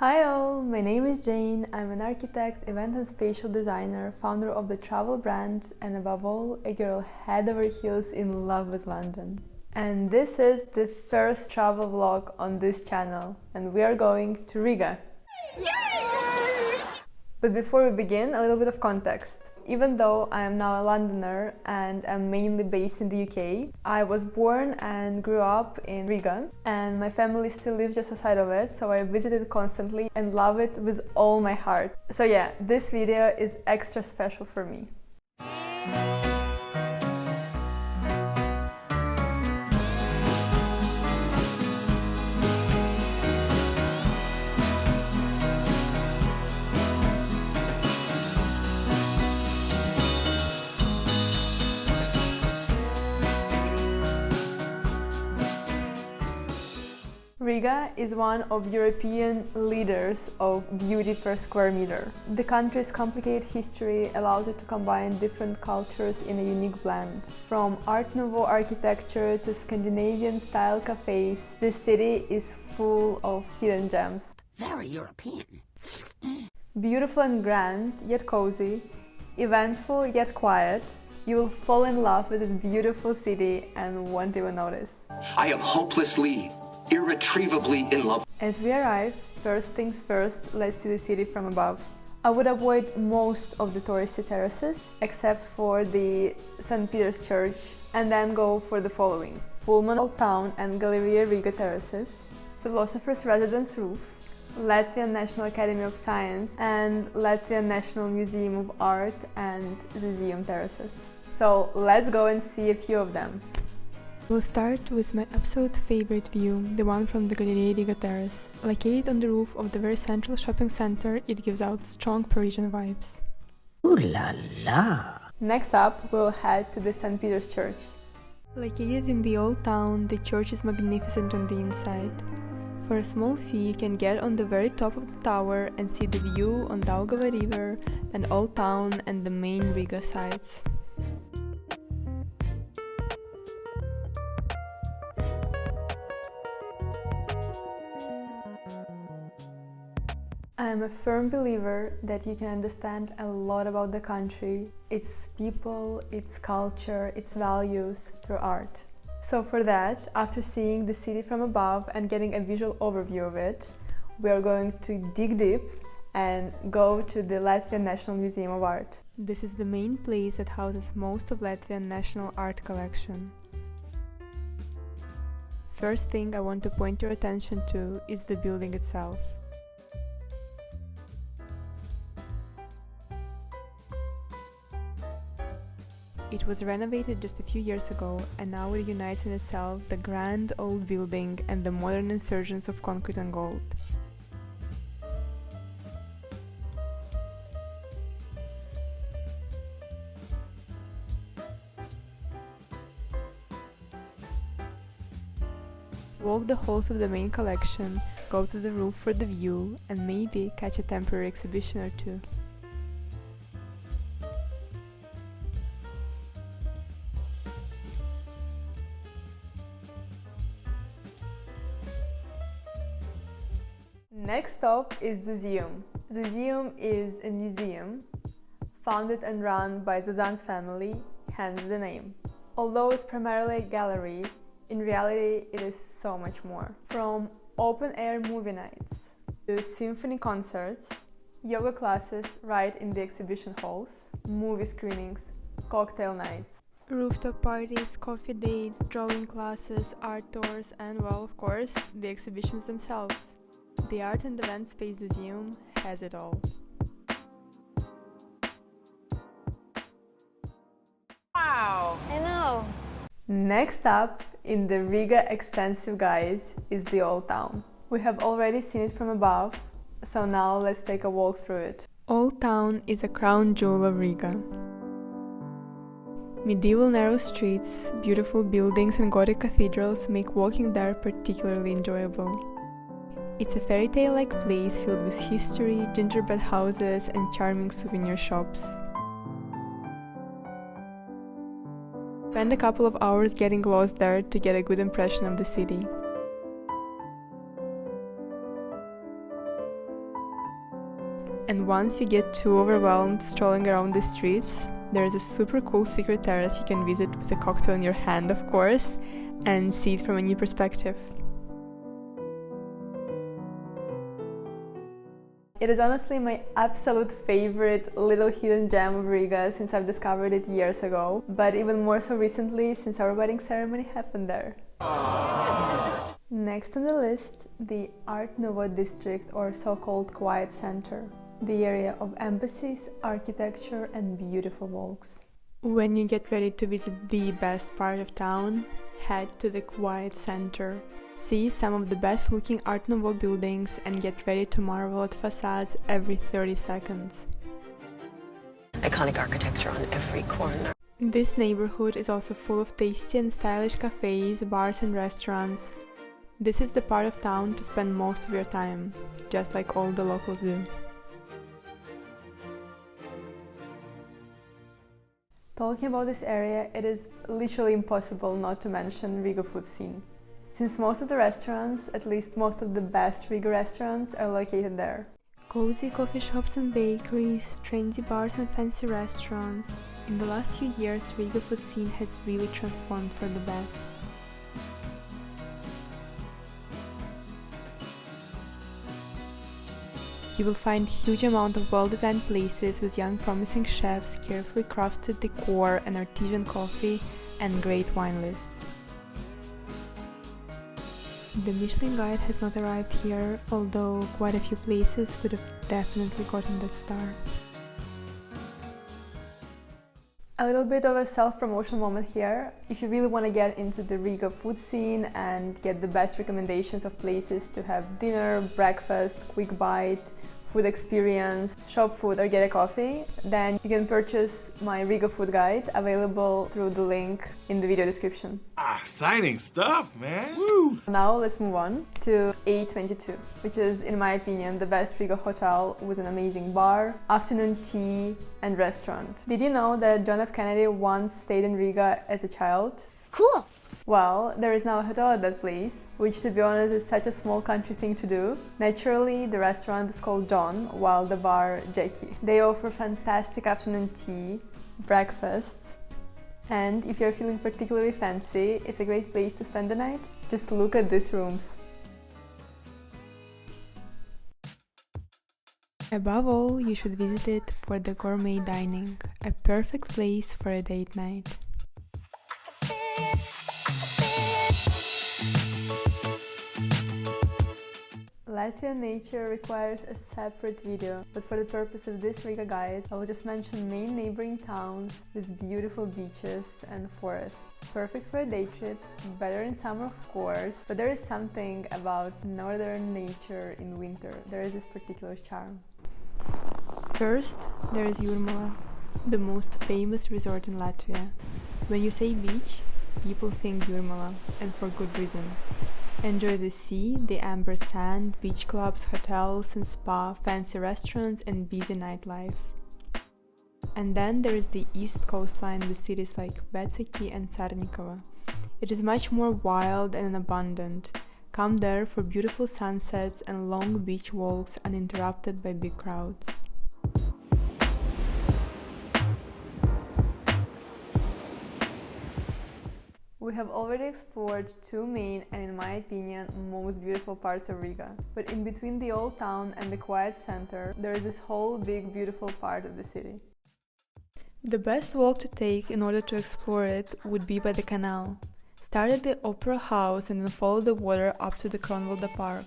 Hi all, my name is Jane. I'm an architect, event and spatial designer, founder of the travel brand, and above all, a girl head over heels in love with London. And this is the first travel vlog on this channel, and we are going to Riga. Yay! But before we begin, a little bit of context. Even though I am now a Londoner and am mainly based in the UK, I was born and grew up in Riga, and my family still lives just outside of it, so I visit it constantly and love it with all my heart. So yeah, this video is extra special for me. Riga is one of European leaders of beauty per square meter. The country's complicated history allows it to combine different cultures in a unique blend. From Art Nouveau architecture to Scandinavian-style cafes, this city is full of hidden gems. Very European. Beautiful and grand, yet cozy, eventful yet quiet, you will fall in love with this beautiful city and won't even notice. I am hopelessly, irretrievably in love. As we arrive, first things first, let's see the city from above. I would avoid most of the touristy terraces, except for the St. Peter's Church, and then go for the following: Riga Old Town and Galleria Riga terraces, Philosopher's Residence roof, Latvian National Academy of Science and Latvian National Museum of Art and Zuzeum terraces. So let's go and see a few of them. We'll start with my absolute favorite view, the one from the Galleria Riga terrace. Located on the roof of the very central shopping center, it gives out strong Parisian vibes. Ooh la la! Next up, we'll head to the St. Peter's Church. Located in the Old Town, the church is magnificent on the inside. For a small fee, you can get on the very top of the tower and see the view on Daugava River and Old Town and the main Riga sites. I am a firm believer that you can understand a lot about the country, its people, its culture, its values through art. So for that, after seeing the city from above and getting a visual overview of it, we are going to dig deep and go to the Latvian National Museum of Art. This is the main place that houses most of Latvian national art collection. First thing I want to point your attention to is the building itself. It was renovated just a few years ago, and now it unites in itself the grand old building and the modern insurgence of concrete and gold. Walk the halls of the main collection, go to the roof for the view, and maybe catch a temporary exhibition or two. Next stop is Zuzeum. Zuzeum is a museum founded and run by Zuzan's family, hence the name. Although it's primarily a gallery, in reality it is so much more. From open-air movie nights to symphony concerts, yoga classes right in the exhibition halls, movie screenings, cocktail nights, Rooftop parties, coffee dates, drawing classes, art tours, and well, of course, the exhibitions themselves. The Art and Event Space Zuzeum has it all. Wow! I know! Next up in the Riga extensive guide is the Old Town. We have already seen it from above, so now let's take a walk through it. Old Town is a crown jewel of Riga. Medieval narrow streets, beautiful buildings and Gothic cathedrals make walking there particularly enjoyable. It's a fairy tale-like place filled with history, gingerbread houses and charming souvenir shops. Spend a couple of hours getting lost there to get a good impression of the city. And once you get too overwhelmed strolling around the streets, there is a super cool secret terrace you can visit with a cocktail in your hand, of course, and see it from a new perspective. It is honestly my absolute favorite little hidden gem of Riga since I've discovered it years ago, but even more so recently since our wedding ceremony happened there. Next on the list, the Art Nouveau district, or so-called quiet center, the area of embassies, architecture and beautiful walks. When you get ready to visit the best part of town, head to the quiet center. See some of the best looking Art Nouveau buildings and get ready to marvel at facades every 30 seconds. Iconic architecture on every corner. This neighborhood is also full of tasty and stylish cafes, bars and restaurants. This is the part of town to spend most of your time, just like all the local zoo. Talking about this area, it is literally impossible not to mention Riga Food scene. Since most of the restaurants, at least most of the best Riga restaurants, are located there. Cozy coffee shops and bakeries, trendy bars and fancy restaurants. In the last few years, Riga Food scene has really transformed for the best. You will find huge amount of well-designed places with young promising chefs, carefully crafted decor and artisan coffee, and great wine lists. The Michelin guide has not arrived here, although quite a few places could have definitely gotten that star. A little bit of a self-promotion moment here. If you really want to get into the Riga food scene and get the best recommendations of places to have dinner, breakfast, quick bite, food experience, shop food or get a coffee, then you can purchase my Riga food guide, available through the link in the video description. Exciting stuff, man! Woo! Now let's move on to A22, which is, in my opinion, the best Riga hotel with an amazing bar, afternoon tea and restaurant. Did you know that John F. Kennedy once stayed in Riga as a child? Cool. Well, there is now a hotel at that place, which to be honest is such a small country thing to do. Naturally, the restaurant is called John, while the bar Jackie. They offer fantastic afternoon tea, breakfasts, and if you're feeling particularly fancy, it's a great place to spend the night. Just look at these rooms. Above all, you should visit it for the gourmet dining, a perfect place for a date night. Latvian nature requires a separate video, but for the purpose of this Riga guide, I will just mention main neighboring towns with beautiful beaches and forests. Perfect for a day trip, better in summer of course, but there is something about northern nature in winter. There is this particular charm. First, there is Jurmala, the most famous resort in Latvia. When you say beach, people think Jurmala, and for good reason. Enjoy the sea, the amber sand, beach clubs, hotels and spa, fancy restaurants and busy nightlife. And then there is the east coastline with cities like Vecaki and Carnikava. It is much more wild and abundant. Come there for beautiful sunsets and long beach walks uninterrupted by big crowds. We have already explored two main and, in my opinion, most beautiful parts of Riga. But in between the old town and the quiet center, there is this whole big beautiful part of the city. The best walk to take in order to explore it would be by the canal. Start at the Opera House and then follow the water up to the Kronvalda Park.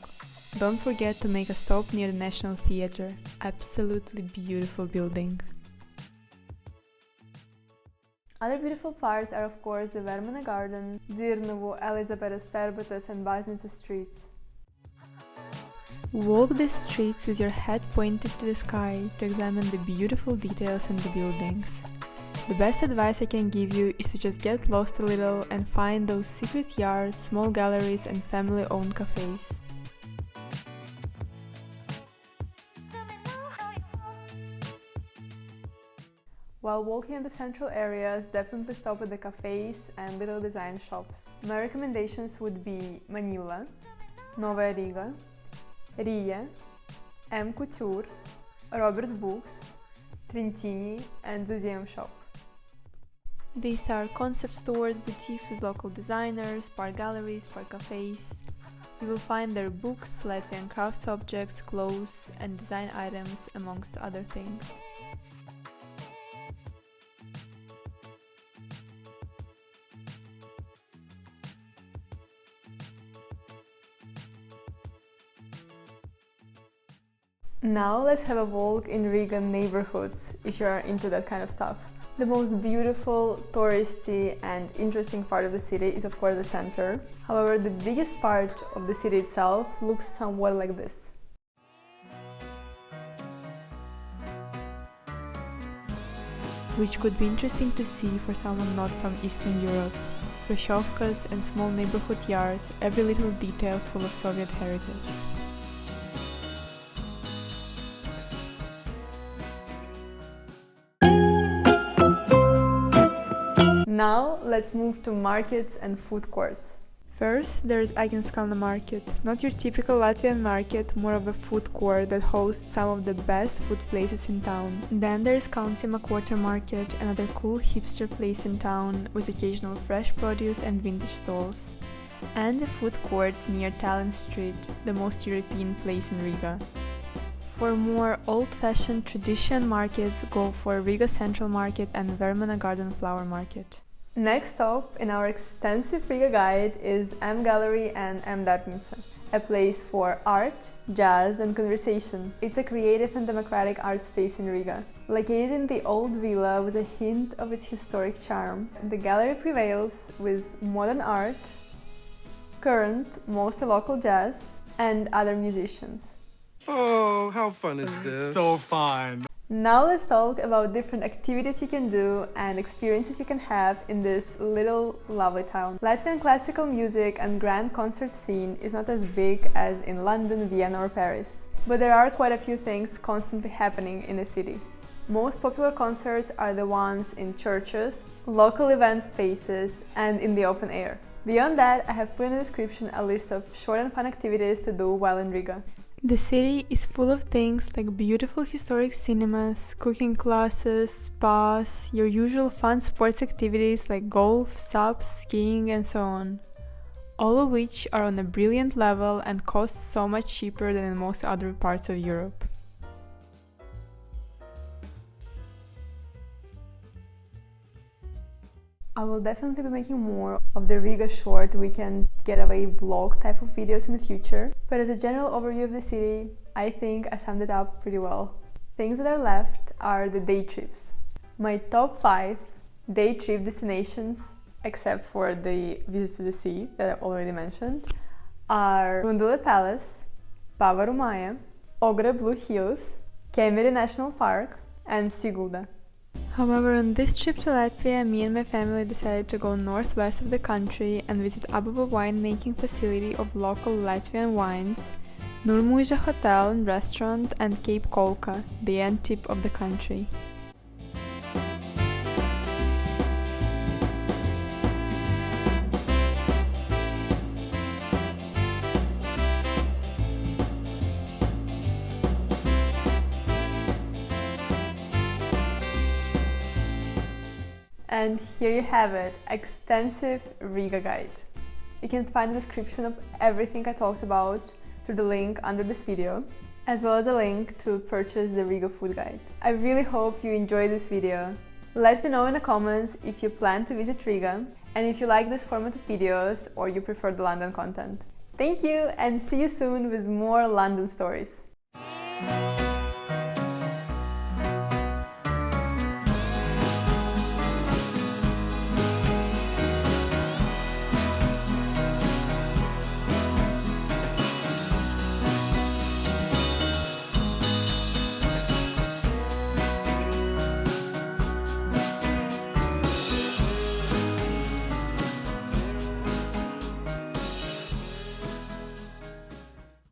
Don't forget to make a stop near the National Theatre. Absolutely beautiful building. Other beautiful parts are of course the Vermana Garden, Zirnovu, Elizabetas Terbatas and Baznica streets. Walk the streets with your head pointed to the sky to examine the beautiful details in the buildings. The best advice I can give you is to just get lost a little and find those secret yards, small galleries and family-owned cafes. While walking in the central areas, definitely stop at the cafes and little design shops. My recommendations would be Manila, Nova Riga, Ria, M Couture, Robert's Books, Trentini, and Zuzeum shop. These are concept stores, boutiques with local designers, art galleries, art cafes. You will find their books, Latvian crafts objects, clothes, and design items, amongst other things. Now let's have a walk in Riga neighborhoods, if you are into that kind of stuff. The most beautiful, touristy and interesting part of the city is of course the center. However, the biggest part of the city itself looks somewhat like this. Which could be interesting to see for someone not from Eastern Europe. Khrushchevkas and small neighborhood yards, every little detail full of Soviet heritage. Now let's move to markets and food courts. First, there is Aginskalna market, not your typical Latvian market, more of a food court that hosts some of the best food places in town. Then there is Kalncima Quarter Market, another cool hipster place in town with occasional fresh produce and vintage stalls. And a food court near Tallinn Street, the most European place in Riga. For more old-fashioned tradition markets, go for Riga Central Market and Vermana Garden Flower Market. Next stop in our extensive Riga guide is M Gallery and M Darbnīca, a place for art, jazz and conversation. It's a creative and democratic art space in Riga. Located in the old villa with a hint of its historic charm, the gallery prevails with modern art, current, mostly local jazz, and other musicians. Oh, how fun is this? So fun. Now let's talk about different activities you can do and experiences you can have in this little lovely town. Latvian classical music and grand concert scene is not as big as in London, Vienna or Paris, but there are quite a few things constantly happening in the city. Most popular concerts are the ones in churches, local event spaces and in the open air. Beyond that, I have put in the description a list of short and fun activities to do while in Riga. The city is full of things like beautiful historic cinemas, cooking classes, spas, your usual fun sports activities like golf, subs, skiing and so on. All of which are on a brilliant level and cost so much cheaper than in most other parts of Europe. I will definitely be making more of the Riga short weekend getaway vlog type of videos in the future, but as a general overview of the city, I think I summed it up pretty well. Things that are left are the day trips. My top 5 day trip destinations, except for the visits to the sea that I've already mentioned, are Undule Palace, Pavarumaya, Ogre Blue Hills, Kemeri National Park, and Sigulda. However, on this trip to Latvia, me and my family decided to go northwest of the country and visit Ababa winemaking facility of local Latvian wines, Riga Hotel and restaurant, and Cape Kolka, the end tip of the country. And here you have it, extensive Riga guide. You can find the description of everything I talked about through the link under this video, as well as a link to purchase the Riga Food guide. I really hope you enjoyed this video. Let me know in the comments if you plan to visit Riga and if you like this format of videos or you prefer the London content. Thank you and see you soon with more London stories.